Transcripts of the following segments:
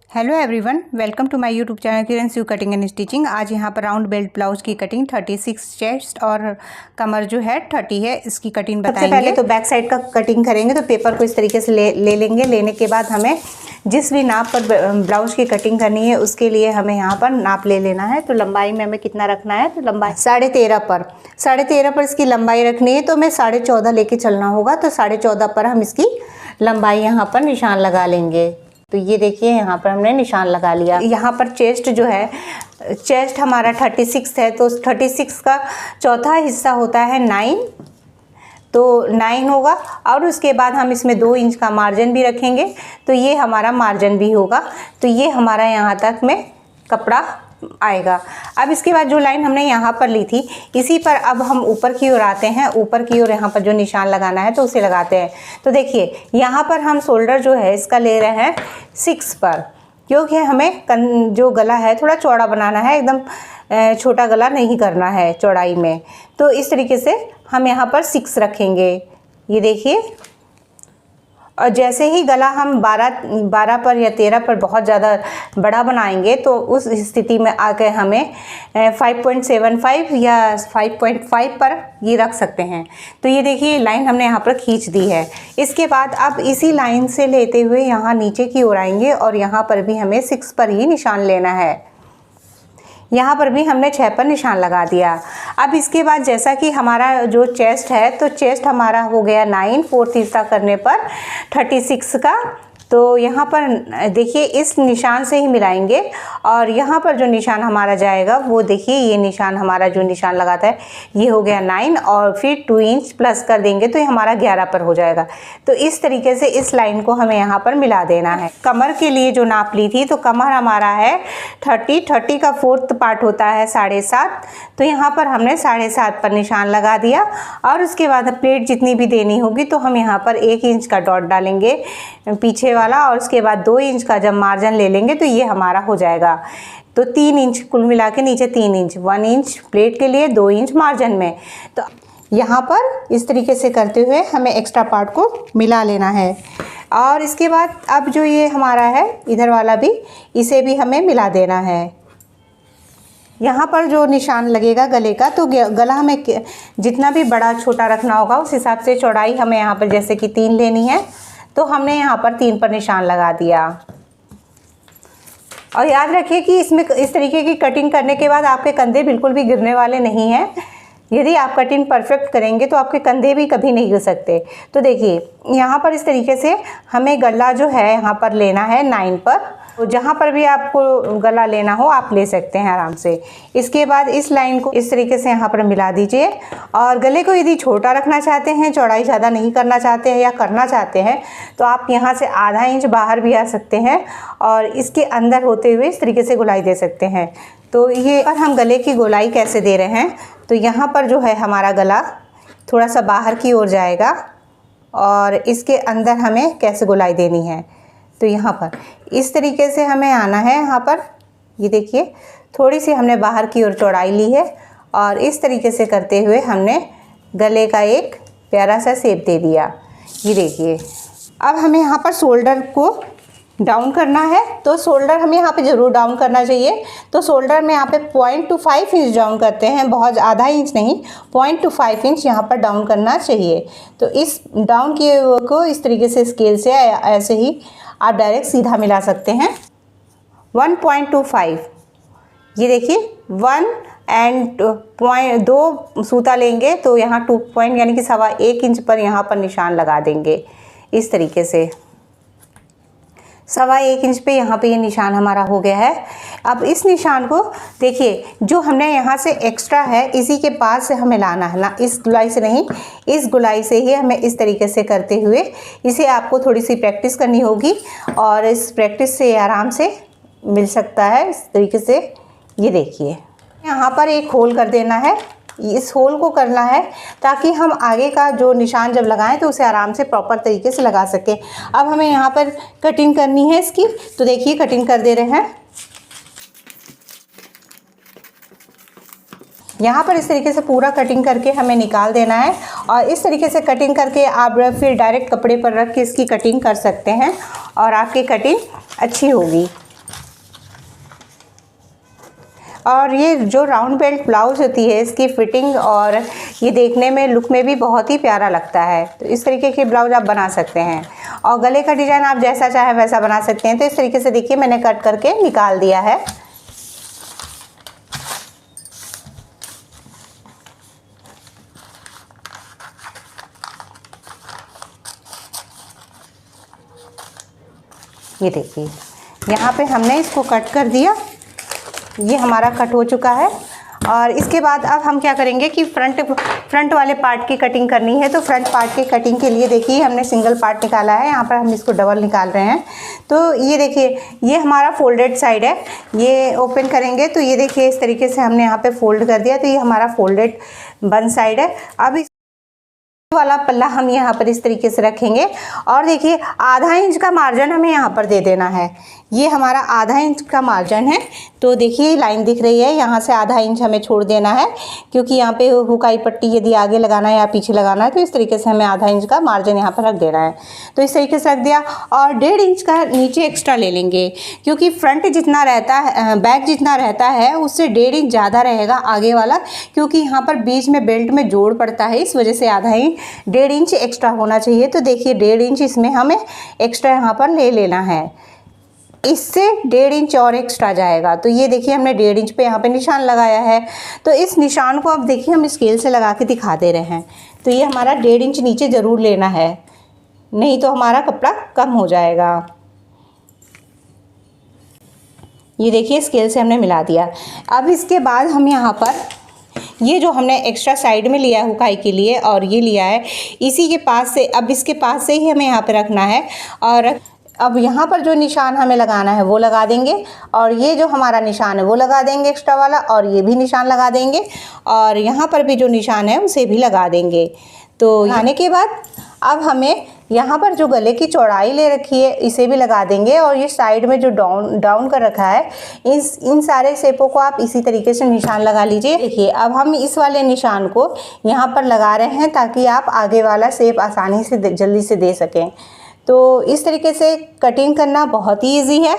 Hello everyone, welcome to my YouTube channel Kiran U cutting and stitching. आज यहाँ पर round belt blouse की cutting 36 chest और कमर जो है 30 है, इसकी कटिंग बताएंगे। सबसे पहले तो बैक साइड का कटिंग करेंगे। तो पेपर को इस तरीके से ले लेंगे। लेने के बाद हमें जिस भी नाप पर ब्लाउज की कटिंग करनी है उसके लिए हमें यहाँ पर नाप ले लेना है। तो लंबाई में हमें कितना रखना है, तो लंबाई 13.5 पर इसकी लंबाई रखनी है। तो हमें 14.5 लेके चलना होगा। तो 14.5 पर हम इसकी लंबाई यहाँ पर निशान लगा लेंगे। तो ये देखिए यहाँ पर हमने निशान लगा लिया। यहाँ पर चेस्ट जो है, चेस्ट हमारा 36 है। तो 36 का चौथा हिस्सा होता है 9, तो 9 होगा। और उसके बाद हम इसमें 2 इंच का मार्जिन भी रखेंगे। तो ये हमारा मार्जिन भी होगा। तो ये हमारा यहाँ तक में कपड़ा आएगा। अब इसके बाद जो लाइन हमने यहाँ पर ली थी, इसी पर अब हम ऊपर की ओर आते हैं। ऊपर की ओर यहाँ पर जो निशान लगाना है तो उसे लगाते हैं। तो देखिए यहाँ पर हम शोल्डर जो है इसका ले रहे हैं 6 पर, क्योंकि हमें जो गला है थोड़ा चौड़ा बनाना है, एकदम छोटा गला नहीं करना है चौड़ाई में। तो इस तरीके से हम यहाँ पर 6 रखेंगे। ये देखिए, और जैसे ही गला हम 12 पर या 13 पर बहुत ज़्यादा बड़ा बनाएंगे तो उस स्थिति में आके हमें 5.75 या 5.5 पर ये रख सकते हैं। तो ये देखिए लाइन हमने यहाँ पर खींच दी है। इसके बाद अब इसी लाइन से लेते हुए यहाँ नीचे की ओर आएंगे और यहाँ पर भी हमें 6 पर ही निशान लेना है। यहाँ पर भी हमने 6 पर निशान लगा दिया। अब इसके बाद जैसा कि हमारा जो चेस्ट है, तो चेस्ट हमारा हो गया 9, 4th हिस्सा करने पर 36 का। तो यहाँ पर देखिए इस निशान से ही मिलाएंगे और यहाँ पर जो निशान हमारा जाएगा वो देखिए, ये निशान हमारा जो निशान लगाता है ये हो गया 9 और फिर 2 इंच प्लस कर देंगे तो ये हमारा 11 पर हो जाएगा। तो इस तरीके से इस लाइन को हमें यहाँ पर मिला देना है। कमर के लिए जो नाप ली थी, तो कमर हमारा है 30 का 4th पार्ट होता है 7.5। तो यहाँ पर हमने 7.5 पर निशान लगा दिया और उसके बाद प्लेट जितनी भी देनी होगी तो हम यहाँ पर 1 इंच का डॉट डालेंगे पीछे वाला, और उसके बाद 2 इंच का जब मार्जिन ले लेंगे तो ये हमारा हो जाएगा। तो 3 इंच कुल मिला के नीचे 3 इंच, 1 इंच प्लेट के लिए, 2 इंच मार्जिन में। तो यहाँ पर इस तरीके से करते हुए हमें एक्स्ट्रा पार्ट को मिला लेना है। और इसके बाद अब जो ये हमारा है इधर वाला भी, इसे भी हमें मिला देना है। यहाँ पर जो निशान लगेगा गले का, तो गला हमें जितना भी बड़ा छोटा रखना होगा उस हिसाब से चौड़ाई हमें यहाँ पर जैसे कि 3 लेनी है, तो हमने यहाँ पर 3 पर निशान लगा दिया। और याद रखिए कि इसमें इस तरीके की कटिंग करने के बाद आपके कंधे बिल्कुल भी गिरने वाले नहीं हैं। यदि आप कटिंग परफेक्ट करेंगे तो आपके कंधे भी कभी नहीं गिर सकते। तो देखिए यहाँ पर इस तरीके से हमें गला जो है यहाँ पर लेना है 9 पर। तो जहाँ पर भी आपको गला लेना हो आप ले सकते हैं आराम से। इसके बाद इस लाइन को इस तरीके से यहाँ पर मिला दीजिए। और गले को यदि छोटा रखना चाहते हैं, चौड़ाई ज़्यादा नहीं करना चाहते हैं या करना चाहते हैं, तो आप यहाँ से आधा इंच बाहर भी आ सकते हैं और इसके अंदर होते हुए इस तरीके से गोलाई दे सकते हैं। तो ये और हम गले की गोलाई कैसे दे रहे हैं, तो यहाँ पर जो है हमारा गला थोड़ा सा बाहर की ओर जाएगा और इसके अंदर हमें कैसे गोलाई देनी है, तो यहाँ पर इस तरीके से हमें आना है। यहाँ पर ये देखिए थोड़ी सी हमने बाहर की ओर चौड़ाई ली है और इस तरीके से करते हुए हमने गले का एक प्यारा सा शेप दे दिया। ये देखिए अब हमें यहाँ पर शोल्डर को डाउन करना है। तो शोल्डर हमें यहाँ पे ज़रूर डाउन करना चाहिए। तो शोल्डर में यहाँ पे 0.25 इंच डाउन करते हैं, बहुत आधा इंच नहीं, 0.25 इंच यहाँ पर डाउन करना चाहिए। तो इस डाउन किए हुए को इस तरीके से स्केल से ऐसे ही आप डायरेक्ट सीधा मिला सकते हैं। 1.25, ये देखिए 1 एंड 2 सूता लेंगे तो यहाँ 2 पॉइंट यानी कि 1.25 इंच पर यहाँ पर निशान लगा देंगे। इस तरीके से 1.25 इंच पे यहाँ पे ये निशान हमारा हो गया है। अब इस निशान को देखिए, जो हमने यहाँ से एक्स्ट्रा है इसी के पास से हमें लाना है ना, इस गुलाई से नहीं, इस गुलाई से ही हमें इस तरीके से करते हुए, इसे आपको थोड़ी सी प्रैक्टिस करनी होगी और इस प्रैक्टिस से आराम से मिल सकता है। इस तरीके से ये देखिए यहाँ पर एक होल कर देना है। इस होल को करना है ताकि हम आगे का जो निशान जब लगाएं तो उसे आराम से प्रॉपर तरीके से लगा सकें। अब हमें यहाँ पर कटिंग करनी है इसकी, तो देखिए कटिंग कर दे रहे हैं। यहाँ पर इस तरीके से पूरा कटिंग करके हमें निकाल देना है और इस तरीके से कटिंग करके आप फिर डायरेक्ट कपड़े पर रख के इसकी कटिंग कर सकते हैं और आपकी कटिंग अच्छी होगी। और ये जो राउंड बेल्ट ब्लाउज होती है इसकी फिटिंग और ये देखने में लुक में भी बहुत ही प्यारा लगता है। तो इस तरीके के ब्लाउज आप बना सकते हैं और गले का डिज़ाइन आप जैसा चाहे वैसा बना सकते हैं। तो इस तरीके से देखिए मैंने कट करके निकाल दिया है। ये देखिए यहाँ पे हमने इसको कट कर दिया, ये हमारा कट हो चुका है। और इसके बाद अब हम क्या करेंगे कि फ्रंट वाले पार्ट की कटिंग करनी है। तो फ्रंट पार्ट की कटिंग के लिए देखिए हमने सिंगल पार्ट निकाला है, यहाँ पर हम इसको डबल निकाल रहे हैं। तो ये देखिए ये हमारा फोल्डेड साइड है, ये ओपन करेंगे तो ये देखिए इस तरीके से हमने यहाँ पे फोल्ड कर दिया। तो ये हमारा फोल्डेड बन साइड है। अब इस वाला पल्ला हम यहाँ पर इस तरीके से रखेंगे और देखिए आधा इंच का मार्जिन हमें यहाँ पर दे देना है। ये हमारा आधा इंच का मार्जिन है। तो देखिए लाइन दिख रही है, यहाँ से आधा इंच हमें छोड़ देना है क्योंकि यहाँ पे हुकाई पट्टी यदि आगे लगाना है या पीछे लगाना है तो इस तरीके से हमें आधा इंच का मार्जिन यहाँ पर रख देना है। तो इस तरीके से रख दिया और 1.5 इंच का नीचे एक्स्ट्रा ले लेंगे क्योंकि फ्रंट जितना रहता है, बैक जितना रहता है उससे 1.5 इंच ज़्यादा रहेगा आगे वाला, क्योंकि यहाँ पर बीच में बेल्ट में जोड़ पड़ता है, इस वजह से आधा इंच 1.5 इंच एक्स्ट्रा होना चाहिए। तो देखिए 1.5 इंच इसमें हमें एक्स्ट्रा यहाँ पर ले लेना है, इससे 1.5 इंच और एक्स्ट्रा जाएगा। तो ये देखिए हमने 1.5 इंच पे यहाँ पे निशान लगाया है। तो इस निशान को अब देखिए हम स्केल से लगा के दिखा दे रहे हैं। तो ये हमारा 1.5 इंच नीचे ज़रूर लेना है, नहीं तो हमारा कपड़ा कम हो जाएगा। ये देखिए स्केल से हमने मिला दिया। अब इसके बाद हम यहाँ पर ये जो हमने एक्स्ट्रा साइड में लिया है हुकाई के लिए और ये लिया है इसी के पास से, अब इसके पास से ही हमें यहाँ पे रखना है। और अब यहाँ पर जो निशान हमें लगाना है वो लगा देंगे और ये जो हमारा निशान है वो लगा देंगे एक्स्ट्रा वाला, और ये भी निशान लगा देंगे और यहाँ पर भी जो निशान है उसे भी लगा देंगे। तो लगाने के बाद अब हमें यहाँ पर जो गले की चौड़ाई ले रखी है इसे भी लगा देंगे और ये साइड में जो डाउन कर रखा है इन सारे शेपों को आप इसी तरीके से निशान लगा लीजिए। देखिए अब हम इस वाले निशान को यहाँ पर लगा रहे हैं ताकि आप आगे वाला शेप आसानी से जल्दी से दे सकें। तो इस तरीके से कटिंग करना बहुत ही ईजी है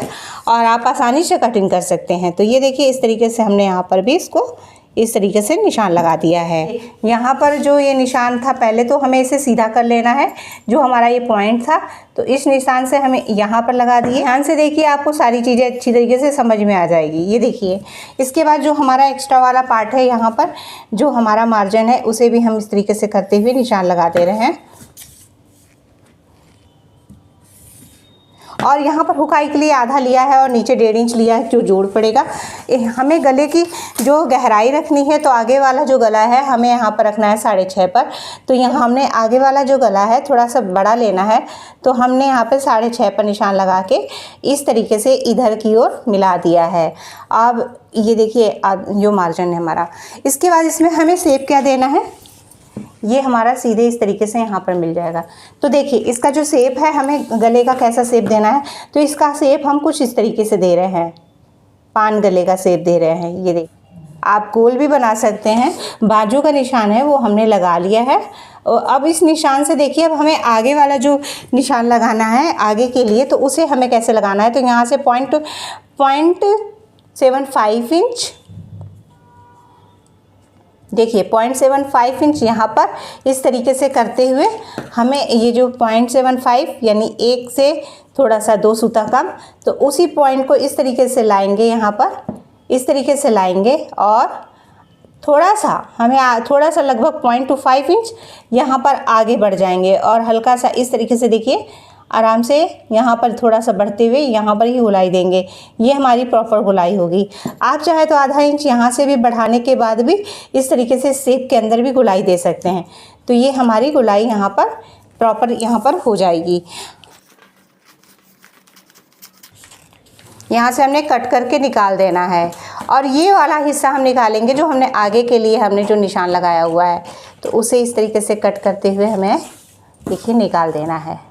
और आप आसानी से कटिंग कर सकते हैं। तो ये देखिए इस तरीके से हमने यहाँ पर भी इसको इस तरीके से निशान लगा दिया है। यहाँ पर जो ये निशान था पहले तो हमें इसे सीधा कर लेना है, जो हमारा ये पॉइंट था तो इस निशान से हमें यहाँ पर लगा दिए। ध्यान से देखिए आपको सारी चीज़ें अच्छी तरीके से समझ में आ जाएगी। ये देखिए इसके बाद जो हमारा एक्स्ट्रा वाला पार्ट है यहाँ पर जो हमारा मार्जिन है उसे भी हम इस तरीके से करते हुए निशान लगा दे रहे हैं। और यहाँ पर हुकाई के लिए आधा लिया है और नीचे 1.5 इंच लिया है जो जोड़ पड़ेगा। हमें गले की जो गहराई रखनी है तो आगे वाला जो गला है हमें यहाँ पर रखना है 6.5 पर। तो यहाँ हमने आगे वाला जो गला है थोड़ा सा बड़ा लेना है, तो हमने यहाँ पे 6.5 पर निशान लगा के इस तरीके से इधर की ओर मिला दिया है। अब ये देखिए जो मार्जिन है हमारा, इसके बाद इसमें हमें शेप क्या देना है, ये हमारा सीधे इस तरीके से यहाँ पर मिल जाएगा। तो देखिए इसका जो शेप है हमें गले का कैसा शेप देना है, तो इसका शेप हम कुछ इस तरीके से दे रहे हैं, पान गले का शेप दे रहे हैं। ये देखिए आप गोल भी बना सकते हैं। बाजू का निशान है वो हमने लगा लिया है। और अब इस निशान से देखिए अब हमें आगे वाला जो निशान लगाना है आगे के लिए, तो उसे हमें कैसे लगाना है। तो यहाँ से 0.75 इंच, देखिए 0.75 इंच यहाँ पर इस तरीके से करते हुए हमें ये जो 0.75 यानी 1 से थोड़ा सा 2 सूता कम, तो उसी पॉइंट को इस तरीके से लाएंगे, यहाँ पर इस तरीके से लाएंगे और थोड़ा सा लगभग 0.25 इंच यहाँ पर आगे बढ़ जाएंगे और हल्का सा इस तरीके से देखिए आराम से यहाँ पर थोड़ा सा बढ़ते हुए यहाँ पर ही गुलाई देंगे। ये हमारी प्रॉपर गुलाई होगी। आप चाहे तो आधा इंच यहाँ से भी बढ़ाने के बाद भी इस तरीके से शेप के अंदर भी गुलाई दे सकते हैं। तो ये हमारी गुलाई यहाँ पर प्रॉपर यहाँ पर हो जाएगी। यहाँ से हमने कट करके निकाल देना है और ये वाला हिस्सा हम निकालेंगे जो हमने आगे के लिए हमने जो निशान लगाया हुआ है, तो उसे इस तरीके से कट करते हुए हमें देखिए निकाल देना है।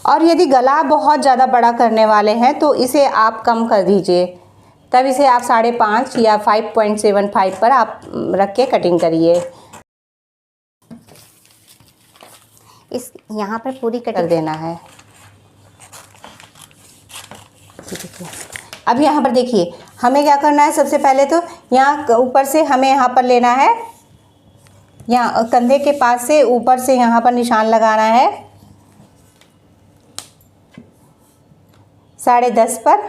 और यदि गला बहुत ज़्यादा बड़ा करने वाले हैं तो इसे आप कम कर दीजिए, तब इसे आप 5.5 या 5.75 पर आप रख के कटिंग करिए। इस यहाँ पर पूरी कट कर देना है। अब यहाँ पर देखिए हमें क्या करना है, सबसे पहले तो यहाँ ऊपर से हमें यहाँ पर लेना है, यहाँ कंधे के पास से ऊपर से यहाँ पर निशान लगाना है 10.5 पर।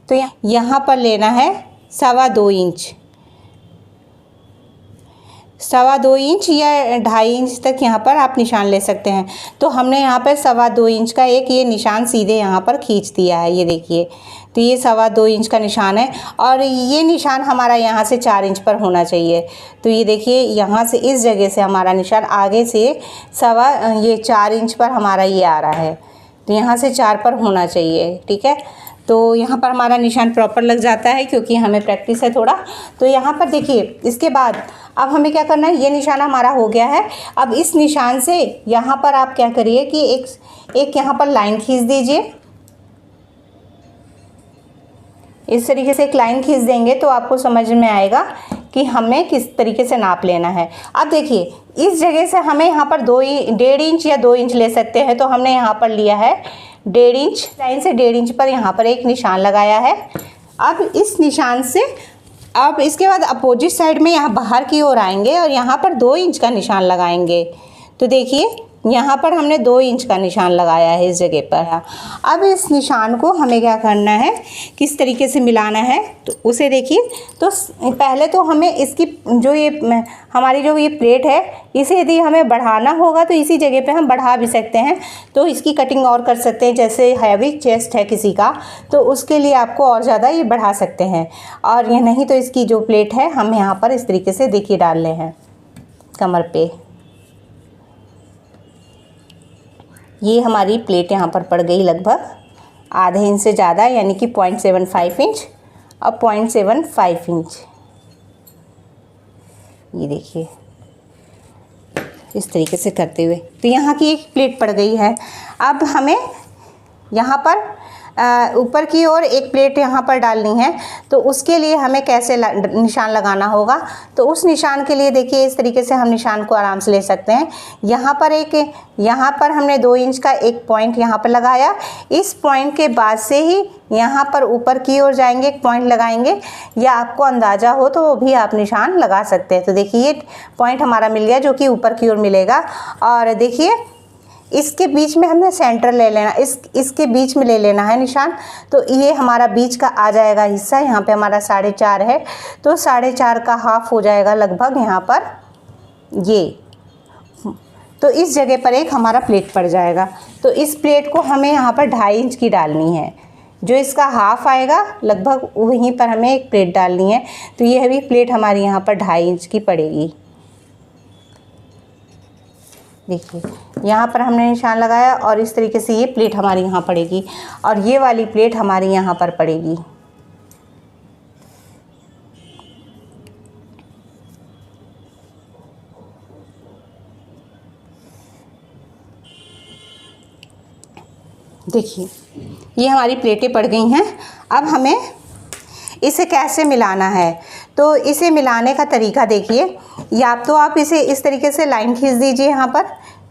तो यहाँ पर लेना है 2.25 इंच, 2.25 इंच या 2.5 इंच तक यहाँ पर आप निशान ले सकते हैं। तो हमने यहाँ पर 2.25 इंच का एक ये निशान सीधे यहाँ पर खींच दिया है, ये देखिए। तो ये 2.25 इंच का निशान है और ये निशान हमारा यहाँ से 4 इंच पर होना चाहिए। तो ये देखिए यहाँ से इस जगह से हमारा निशान आगे से 4 इंच पर हमारा ये आ रहा है। तो यहाँ से 4 पर होना चाहिए, ठीक है। तो यहाँ पर हमारा निशान प्रॉपर लग जाता है क्योंकि हमें प्रैक्टिस है थोड़ा। तो यहाँ पर देखिए इसके बाद अब हमें क्या करना है, ये निशान हमारा हो गया है। अब इस निशान से यहाँ पर आप क्या करिए कि एक यहाँ पर लाइन खींच दीजिए। इस तरीके से एक लाइन खींच देंगे तो आपको समझ में आएगा कि हमें किस तरीके से नाप लेना है। अब देखिए इस जगह से हमें यहाँ पर 1.5 इंच या 2 इंच ले सकते हैं। तो हमने यहाँ पर लिया है 1.5 इंच, लाइन से 1.5 इंच पर यहाँ पर एक निशान लगाया है। अब इस निशान से अब इसके बाद अपोजिट साइड में यहाँ बाहर की ओर आएंगे और यहाँ पर 2 इंच का निशान लगाएंगे। तो देखिए यहाँ पर हमने 2 इंच का निशान लगाया है इस जगह पर। अब इस निशान को हमें क्या करना है, किस तरीके से मिलाना है, तो उसे देखिए। तो पहले तो हमें इसकी जो ये हमारी जो ये प्लेट है, इसे यदि हमें बढ़ाना होगा तो इसी जगह पे हम बढ़ा भी सकते हैं। तो इसकी कटिंग और कर सकते हैं, जैसे हैवी चेस्ट है किसी का तो उसके लिए आपको और ज़्यादा ये बढ़ा सकते हैं। और ये नहीं तो इसकी जो प्लेट है हम यहाँ पर इस तरीके से देखिए डाल रहे हैं कमर पे। ये हमारी प्लेट यहाँ पर पड़ गई लगभग आधे इंच से ज़्यादा, यानी कि 0.75 इंच और 0.75 इंच। ये देखिए इस तरीके से करते हुए तो यहाँ की एक प्लेट पड़ गई है। अब हमें यहाँ पर ऊपर की ओर एक प्लेट यहाँ पर डालनी है। तो उसके लिए हमें कैसे निशान लगाना होगा, तो उस निशान के लिए देखिए इस तरीके से हम निशान को आराम से ले सकते हैं। यहाँ पर हमने 2 इंच का एक पॉइंट यहाँ पर लगाया। इस पॉइंट के बाद से ही यहाँ पर ऊपर की ओर जाएंगे, एक पॉइंट लगाएंगे, या आपको अंदाज़ा हो तो वो भी आप निशान लगा सकते हैं। तो देखिए ये पॉइंट हमारा मिल गया जो कि ऊपर की ओर मिलेगा। और देखिए इसके बीच में हमने सेंटर ले लेना, इसके बीच में ले लेना है निशान। तो ये हमारा बीच का आ जाएगा हिस्सा, यहाँ पे हमारा 4.5 है। तो 4.5 का हाफ हो जाएगा लगभग यहाँ पर ये। तो इस जगह पर एक हमारा प्लेट पड़ जाएगा। तो इस प्लेट को हमें यहाँ पर 2.5 इंच की डालनी है। जो इसका हाफ आएगा लगभग वहीं पर हमें एक प्लेट डालनी है। तो यह भी प्लेट हमारी यहाँ पर 2.5 इंच की पड़ेगी। देखिए यहाँ पर हमने निशान लगाया और इस तरीके से ये प्लेट हमारी यहाँ पड़ेगी और ये वाली प्लेट हमारी यहाँ पर पड़ेगी। देखिए ये हमारी प्लेटें पड़ गई हैं। अब हमें इसे कैसे मिलाना है, तो इसे मिलाने का तरीका देखिए। या तो आप इसे इस तरीके से लाइन खींच दीजिए यहाँ पर।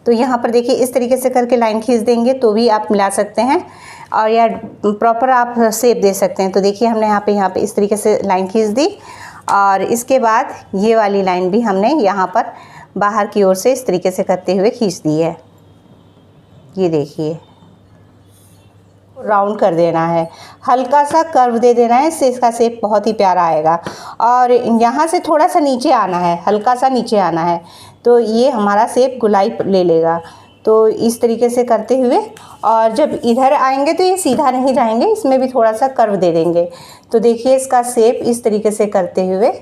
तो यहाँ पर देखिए इस तरीके से करके लाइन खींच देंगे तो भी आप मिला सकते हैं, और या प्रॉपर आप शेप दे सकते हैं। तो देखिए हमने यहाँ पे इस तरीके से लाइन खींच दी और इसके बाद ये वाली लाइन भी हमने यहाँ पर बाहर की ओर से इस तरीके से करते हुए खींच दी है। ये देखिए राउंड कर देना है, हल्का सा कर्व दे देना है, इससे इसका शेप बहुत ही प्यारा आएगा। और यहाँ से थोड़ा सा नीचे आना है, हल्का सा नीचे आना है, तो ये हमारा शेप गोलाई ले लेगा। तो इस तरीके से करते हुए, और जब इधर आएंगे तो ये सीधा नहीं जाएंगे, इसमें भी थोड़ा सा कर्व दे देंगे। तो देखिए इसका शेप इस तरीके से करते हुए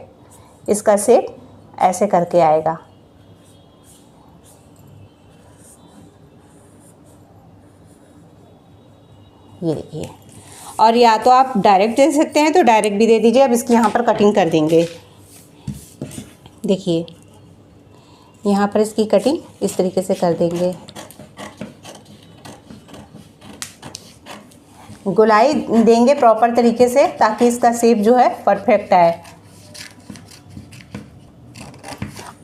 इसका शेप ऐसे करके आएगा। ये देखिए, और या तो आप डायरेक्ट दे सकते हैं तो डायरेक्ट भी दे दीजिए। अब इसकी यहाँ पर कटिंग कर देंगे। देखिए यहाँ पर इसकी कटिंग इस तरीके से कर देंगे। गोलाई देंगे प्रॉपर तरीके से ताकि इसका शेप जो है परफेक्ट आए।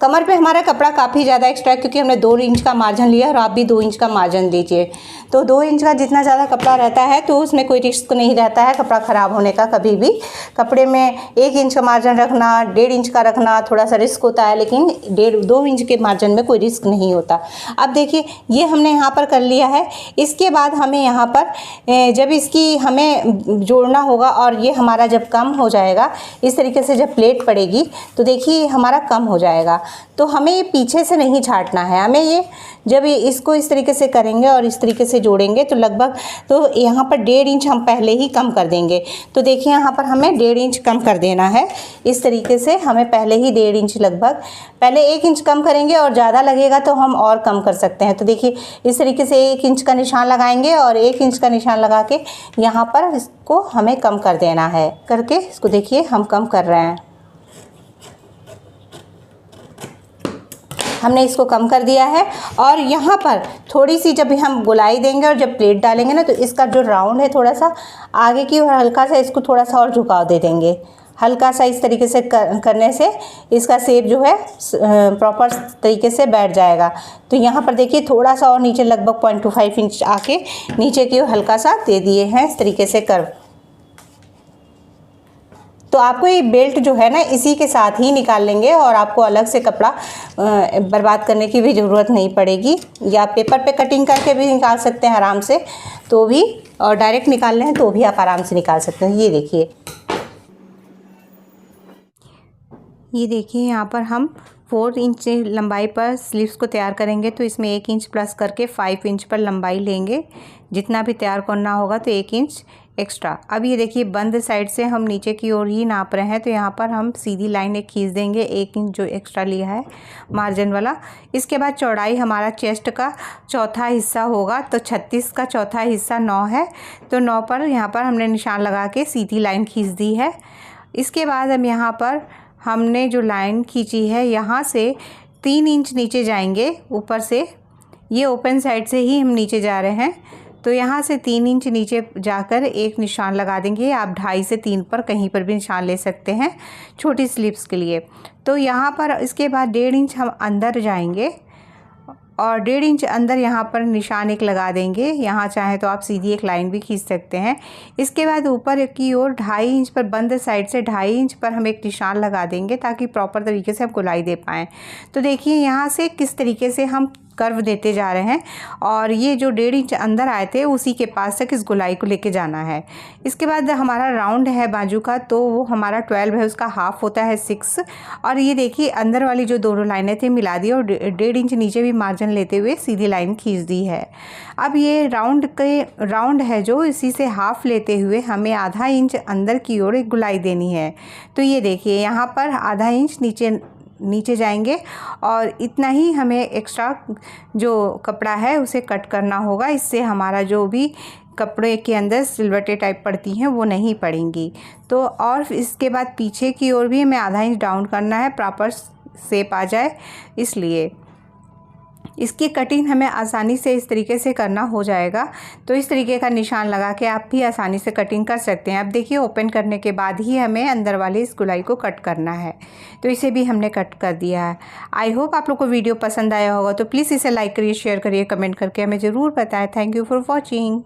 कमर पे हमारा कपड़ा काफ़ी ज़्यादा एक्स्ट्रा है क्योंकि हमने 2 इंच का मार्जिन लिया और आप भी 2 इंच का मार्जिन लीजिए। तो 2 इंच का जितना ज़्यादा कपड़ा रहता है तो उसमें कोई रिस्क नहीं रहता है कपड़ा ख़राब होने का। कभी भी कपड़े में 1 इंच का मार्जिन रखना, 1.5 इंच का रखना थोड़ा सा रिस्क होता है, लेकिन 2 इंच के मार्जिन में कोई रिस्क नहीं होता। अब देखिए ये हमने यहाँ पर कर लिया है। इसके बाद हमें यहाँ पर जब इसकी हमें जोड़ना होगा और ये हमारा जब कम हो जाएगा, इस तरीके से जब प्लेट पड़ेगी तो देखिए हमारा कम हो जाएगा। तो हमें ये पीछे से नहीं छाटना है, हमें ये जब इसको इस तरीके से करेंगे और इस तरीके से जोड़ेंगे तो लगभग तो यहाँ पर 1.5 इंच हम पहले ही कम कर देंगे। तो देखिए यहाँ पर हमें 1.5 इंच कम कर देना है। इस तरीके से हमें पहले ही 1.5 इंच लगभग, पहले 1 इंच कम करेंगे और ज़्यादा लगेगा तो हम और कम कर सकते हैं। तो देखिए इस तरीके से 1 इंच का निशान लगाएंगे और 1 इंच का निशान लगा के यहाँ पर इसको हमें कम कर देना है। करके इसको देखिए हम कम कर रहे हैं, हमने इसको कम कर दिया है। और यहाँ पर थोड़ी सी जब हम गोलाई देंगे और जब प्लेट डालेंगे ना तो इसका जो राउंड है थोड़ा सा आगे की और हल्का सा इसको थोड़ा सा और झुकाव दे देंगे। हल्का सा इस तरीके से करने से इसका शेप जो है प्रॉपर तरीके से बैठ जाएगा। तो यहाँ पर देखिए थोड़ा सा और नीचे लगभग 0.25 इंच आके नीचे की ओर हल्का सा दे दिए हैं इस तरीके से कर्व। तो आपको ये बेल्ट जो है ना इसी के साथ ही निकाल लेंगे और आपको अलग से कपड़ा बर्बाद करने की भी ज़रूरत नहीं पड़ेगी। या पेपर पे कटिंग करके भी निकाल सकते हैं आराम से, तो भी, और डायरेक्ट निकाल लें तो भी आप आराम से निकाल सकते हैं। ये देखिए यहाँ पर हम 4 इंच लंबाई पर स्लीव्स को तैयार करेंगे तो इसमें 1 इंच प्लस करके 5 इंच पर लंबाई लेंगे। जितना भी तैयार करना होगा तो 1 इंच एक्स्ट्रा। अब ये देखिए बंद साइड से हम नीचे की ओर ही नाप रहे हैं तो यहाँ पर हम सीधी लाइन एक खींच देंगे, 1 इंच जो एक्स्ट्रा लिया है मार्जिन वाला। इसके बाद चौड़ाई हमारा चेस्ट का चौथा हिस्सा होगा तो 36 का चौथा हिस्सा 9 है, तो 9 पर यहाँ पर हमने निशान लगा के सीधी लाइन खींच दी है। इसके बाद हम यहाँ पर हमने जो लाइन खींची है यहाँ से 3 इंच नीचे जाएंगे ऊपर से, ये ओपन साइड से ही हम नीचे जा रहे हैं। तो यहाँ से 3 इंच नीचे जाकर एक निशान लगा देंगे। आप 2.5 से 3 पर कहीं पर भी निशान ले सकते हैं छोटी स्लीव्स के लिए। तो यहाँ पर इसके बाद 1.5 इंच हम अंदर जाएंगे और 1.5 इंच अंदर यहाँ पर निशान एक लगा देंगे। यहाँ चाहे तो आप सीधी एक लाइन भी खींच सकते हैं। इसके बाद ऊपर की ओर 2.5 इंच पर बंद साइड से 2.5 इंच पर हम एक निशान लगा देंगे ताकि प्रॉपर तरीके से आप गोलाई दे पाएँ। तो देखिए यहाँ से किस तरीके से हम कर्व देते जा रहे हैं और ये जो 1.5 इंच अंदर आए थे उसी के पास तक इस गोलाई को लेके जाना है। इसके बाद हमारा राउंड है बाजू का तो वो हमारा 12 है, उसका हाफ होता है 6। और ये देखिए अंदर वाली जो दोनों लाइनें थी मिला दी और 1.5 इंच नीचे भी मार्जिन लेते हुए सीधी लाइन खींच दी है। अब ये राउंड है जो इसी से हाफ लेते हुए हमें आधा इंच अंदर की ओर एक गोलाई देनी है। तो ये देखिए यहाँ पर आधा इंच नीचे जाएंगे और इतना ही हमें एक्स्ट्रा जो कपड़ा है उसे कट करना होगा। इससे हमारा जो भी कपड़े के अंदर सिलवटें टाइप पड़ती हैं वो नहीं पड़ेंगी। तो और इसके बाद पीछे की ओर भी हमें आधा इंच डाउन करना है, प्रॉपर शेप आ जाए, इसलिए इसकी कटिंग हमें आसानी से इस तरीके से करना हो जाएगा। तो इस तरीके का निशान लगा के आप भी आसानी से कटिंग कर सकते हैं। अब देखिए ओपन करने के बाद ही हमें अंदर वाली इस गोलाई को कट करना है, तो इसे भी हमने कट कर दिया है। आई होप आप लोग को वीडियो पसंद आया होगा, तो प्लीज़ इसे लाइक करिए, शेयर करिए, कमेंट करके हमें ज़रूर बताएं। Thank you for watching.